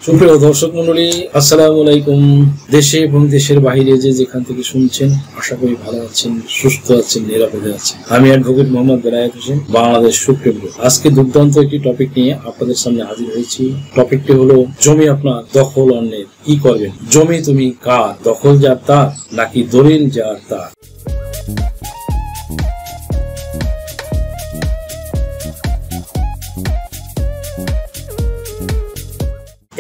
সুপ্রিয় দর্শক মন্ডলী, আসসালামু আলাইকুম। দেশে এবং দেশের বাইরে যে যেখান থেকে শুনছেন, আশা করি ভালো আছেন, সুস্থ আছেন, নিরাপদে আছেন। আমি advocate Mohammad Belayet Hossain, Bangladesh supreme court. আজকে দুর্দান্ত একটি টপিক নিয়ে আপনাদের সামনে হাজির হয়েছি। টপিকটি হলো জমি আপনার দখল অন্যের, কি করবেন? জমি তুমি কার? দখল যার তার নাকি দলিল যার তার?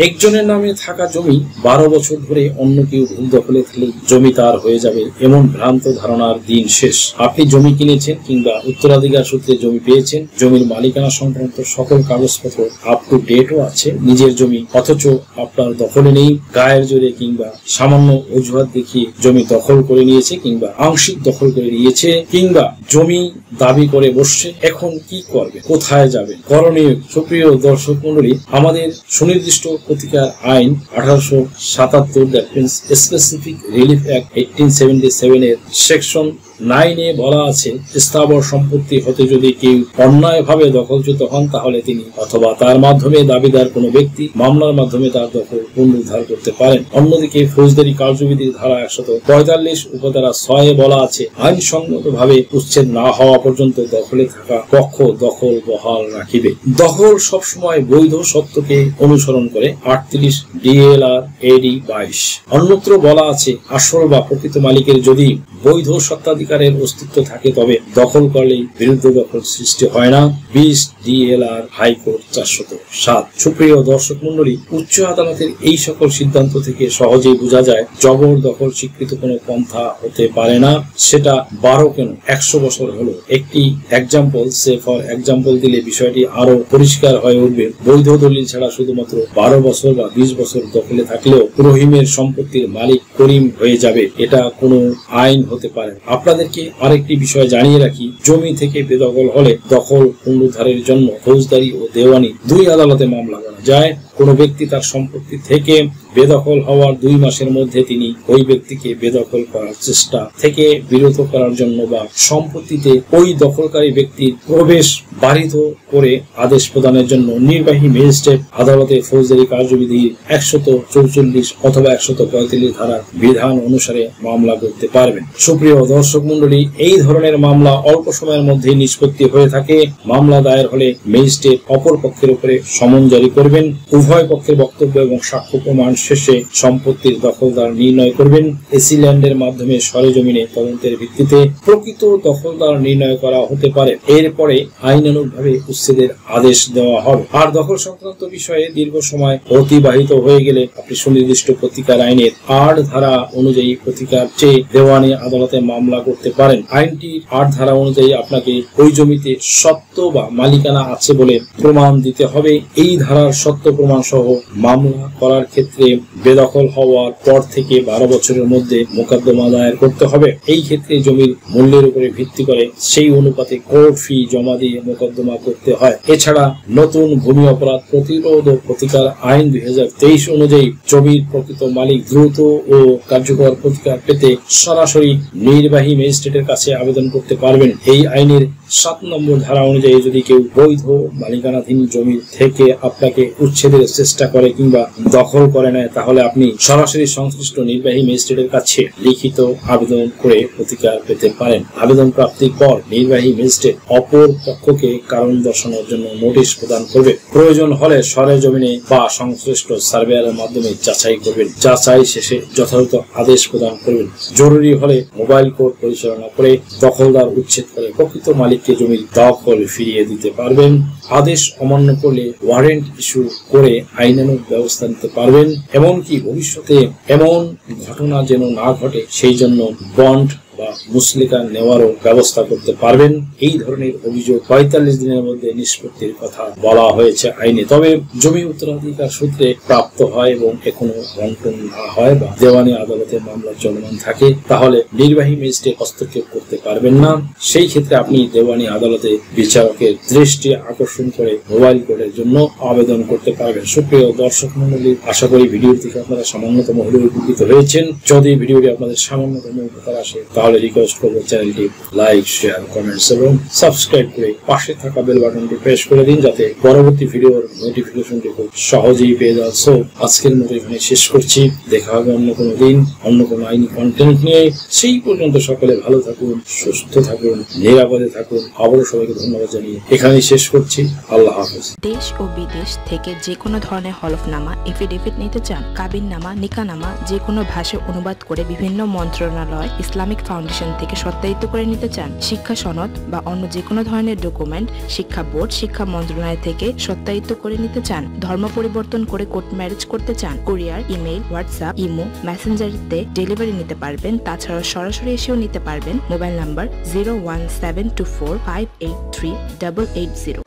একজনের নামে থাকা জমি 12 বছর ধরে অন্য কেউ ভুল দখলে থাকলে জমি তার হয়ে যাবে, এমন ভ্রান্ত ধারণার দিন শেষ। আপনি জমি কিনেছেন কিংবা উত্তরাধিকার সূত্রে জমি পেয়েছেন, জমির মালিকানা সংক্রান্ত সকল কাগজপত্র আপ টু ডেটও আছে নিজের জমি, অথচ আপনার দখলে নেই। গায়ের জোরে কিংবা সামান্য অজুহাত দেখিয়ে জমি দখল করে নিয়েছে কিংবা আংশিক দখল করে নিয়েছে কিংবা জমি দাবি করে বসছে। এখন কি করবে? কোথায় যাবে? করণীয়? সুপ্রিয় দর্শক মন্ডলী, আমাদের সুনির্দিষ্ট প্রতিকার আইন 1877 that means specific relief act 1877 এর সেকশন 9 এ বলা আছে, স্থাবর সম্পত্তি হতে যদি কেউ অন্যায়ভাবে দখলচ্যুত হন, তাহলে তিনি অথবা তার মাধ্যমে দাবিদার কোনো ব্যক্তি মামলার মাধ্যমে তার দখল পুনরুদ্ধার করতে পারেন। অন্যদিকে ফৌজদারি কার্যবিধির ধারা 145 উপধারা 6 এ বলা আছে, আইনসঙ্গতভাবে উচ্ছেদ না হওয়া পর্যন্ত দখলে থাকা পক্ষ দখল বহাল রাখিবে। দখল সবসময় বৈধ সত্যকে অনুসরণ করে। 38 DLR AD 22। অন্যত্র বলা আছে, আসল বা প্রকৃত মালিকের যদি বৈধ সত্ত্বাধিকারের অস্তিত্ব থাকে তবে দখল করলেই বিরুদ্ধ দখল সৃষ্টি হয় না। 20 DLR হাইকোর্ট 407। সুপ্রিয় দর্শক মন্ডলী, উচ্চ আদালতের এই সকল সিদ্ধান্ত থেকে সহজেই বোঝা যায় জবর দখল স্বীকৃত কোনো পন্থা হতে পারে না। সেটা 12 কেন 100 বছর হলো। একটি এক্সাম্পল, ফর এক্সাম্পল দিলে বিষয়টি আরো পরিষ্কার হয়ে উঠবে। বৈধ দলিল ছাড়া শুধুমাত্র 12 বছর বা 20 বছর দখলে থাকলেও রহিমের সম্পত্তির মালিক করিম হয়ে যাবে, এটা কোনো আইন হতে পারে। আপনাদেরকে আরেকটি বিষয় জানিয়ে রাখি, জমি থেকে বেদখল হলে দখল পুনরুদ্ধারের জন্য ফৌজদারি ও দেওয়ানি দুই আদালতে মামলা করা যায়। কোন ব্যক্তি তার সম্পত্তি থেকে বেদখল হওয়ার 2 মাসের মধ্যে তিনি ওই ব্যক্তিকে বেদখল করার চেষ্টা থেকে বিরত করার জন্য বা সম্পত্তিতে ওই দখলকারী ব্যক্তির প্রবেশ বারিত করে আদেশ প্রদানের জন্য নির্বাহী ম্যাজিস্ট্রেট আদালতে ফৌজদারি কার্যবিধি 144 অথবা 145 ধারার বিধান অনুসারে মামলা করতে পারবেন। সুপ্রিয় দর্শক মন্ডলী, এই ধরনের মামলা অল্প সময়ের মধ্যে নিষ্পত্তি হয়ে থাকে। মামলা দায়ের হলে ম্যাজিস্ট্রেট অপর পক্ষের উপরে সমন জারি করবেন। উভয় পক্ষের বক্তব্য এবং সাক্ষ্য প্রমাণ শেষে সম্পত্তির দখলদার নির্ণয় করবেন। এসি ল্যান্ডের মাধ্যমে সরেজমিনে তদন্তের ভিত্তিতে প্রকৃত দখলদার নির্ণয় করা হতে পারে। এরপরে আইনানুগভাবে উচ্ছেদের আদেশ দেওয়া হবে। আর দখল সংক্রান্ত বিষয়ে দীর্ঘ সময় অতিবাহিত হয়ে গেলে আপনি সুনির্দিষ্ট প্রতিকার আইনের 8 ধারা অনুযায়ী প্রতিকার চেয়ে দেওয়ানি আদালতে মামলা করতে পারেন। আইনটির 8 ধারা অনুযায়ী আপনাকে ওই জমিতে সত্ত্ব বা মালিকানা আছে বলে প্রমাণ দিতে হবে। এই ধারার সত্য প্রমাণ সহ মামলা করার ক্ষেত্রে বেদখল হওয়ার পর থেকে 12 বছরের মধ্যে মোকদ্দমা দায়ের করতে হবে। এই ক্ষেত্রে জমির মূল্যের উপরে ভিত্তি করে সেই অনুপাতে কোর্ট ফি জমা দিয়ে মোকদ্দমা করতে হয়। এছাড়া নতুন ভূমি অপরাধ প্রতিরোধ ও প্রতিকার আইন 2023 অনুযায়ী জমির প্রকৃত মালিক দ্রুত ও কার্যকর প্রতিকার পেতে সরাসরি নির্বাহী ম্যাজিস্ট্রেটের কাছে আবেদন করতে পারবেন। এই আইনের 7 নম্বর ধারা অনুযায়ী যদি কেউ বৈধ মালিকানাধীন জমি থেকে আপনাকে উচ্ছেদের চেষ্টা করে কিংবা দখল করে নেয়, তাহলে আপনি সরাসরি সংশ্লিষ্ট নির্বাহী ম্যাজিস্ট্রেটের কাছে লিখিত আবেদন করে প্রতিকার পেতে পারেন। আবেদন প্রাপ্তির পর নির্বাহী ম্যাজিস্ট্রেট অপর পক্ষকে কারণ দর্শানোর জন্য নোটিশ প্রদান করবে। প্রয়োজন হলে সরেজমিনে বা সংশ্লিষ্ট সার্ভেয়ারের মাধ্যমে যাচাই করবেন। যাচাই শেষে যথাযথ আদেশ প্রদান করবেন। জরুরি হলে মোবাইল কোর্ট পরিচালনা করে দখলদার উচ্ছেদ করে প্রকৃত মালিককে জমির দখল ফিরিয়ে দিতে পারবেন। আদেশ অমান্য করলে ওয়ারেন্ট ইস্যু করে আইনানুগ ব্যবস্থা নিতে পারবেন। এমনকি ভবিষ্যতে এমন ঘটনা যেন না ঘটে সেই জন্য বন্ড বা মুসলিকা নেওয়ারও ব্যবস্থা করতে পারবেন। এই ধরনের অভিযোগ 45 দিনের মধ্যে নিষ্পত্তির কথা বলা হয়েছে আইনে। তবে জমি উত্তরাধিকার সূত্রে প্রাপ্ত হয় এবং এখনো বন্টন না হয় বা দেওয়ানি আদালতে মামলা চলমান থাকে, তাহলে নির্বাহী ম্যাজিস্ট্রেট হস্তক্ষেপ করতে পারবেন না। সেই ক্ষেত্রে আপনি দেওয়ানি আদালতে বিচারকের দৃষ্টি আকর্ষণ করে মোবাইল কোর্টের জন্য আবেদন করতে পারবেন। সুপ্রিয় দর্শক মন্ডলী, আশা করি ভিডিও থেকে আপনারা সামান্যতম হলেও উপকৃত হয়েছেন। যদি ভিডিওটি আপনাদের সামান্যতম উপকার আসে তাহলে রিকোয়েস্ট করবো চ্যানেলটি লাইক, শেয়ার, কমেন্টস এবং সাবস্ক্রাইব করে পাশে থাকা বেল বাটনটি প্রেস করে দিন, যাতে পরবর্তী ভিডিওর নোটিফিকেশনটি খুব সহজেই পেয়ে যান। সো আজকের মতো এখানে শেষ করছি। দেখা হবে অন্য কোনো দিন অন্য কোনো আইনি কন্টেন্ট নিয়ে। সেই পর্যন্ত সকলে ভালো থাকুন, সুস্থ থাকুন, নিরাপদে থাকুন। আবারও সবাইকে ধন্যবাদ জানিয়ে এখানেই শেষ করছি। আল্লাহ হাফেজ। দেশ ও বিদেশ থেকে যে কোনো ধরনের হলফনামা, এফিডেভিট নিতে চান, কাবিননামা, নিকানামা যে কোনো ভাষায় অনুবাদ করে বিভিন্ন মন্ত্রণালয়, ইসলামিক ফাউন্ডেশন থেকে সত্যায়িত করে নিতে চান, শিক্ষা সনদ বা অন্য যে কোনো ধরনের ডকুমেন্ট শিক্ষা বোর্ড, শিক্ষা মন্ত্রণালয় থেকে সত্যায়িত করে নিতে চান, ধর্ম পরিবর্তন করে কোর্ট ম্যারেজ করতে চান, কুরিয়ার, ইমেইল, হোয়াটসঅ্যাপ, ইমো, মেসেঞ্জারিতে ডেলিভারি নিতে পারবেন। তাছাড়াও সরাসরি এসেও নিতে পারবেন। Mobile number 01724583880।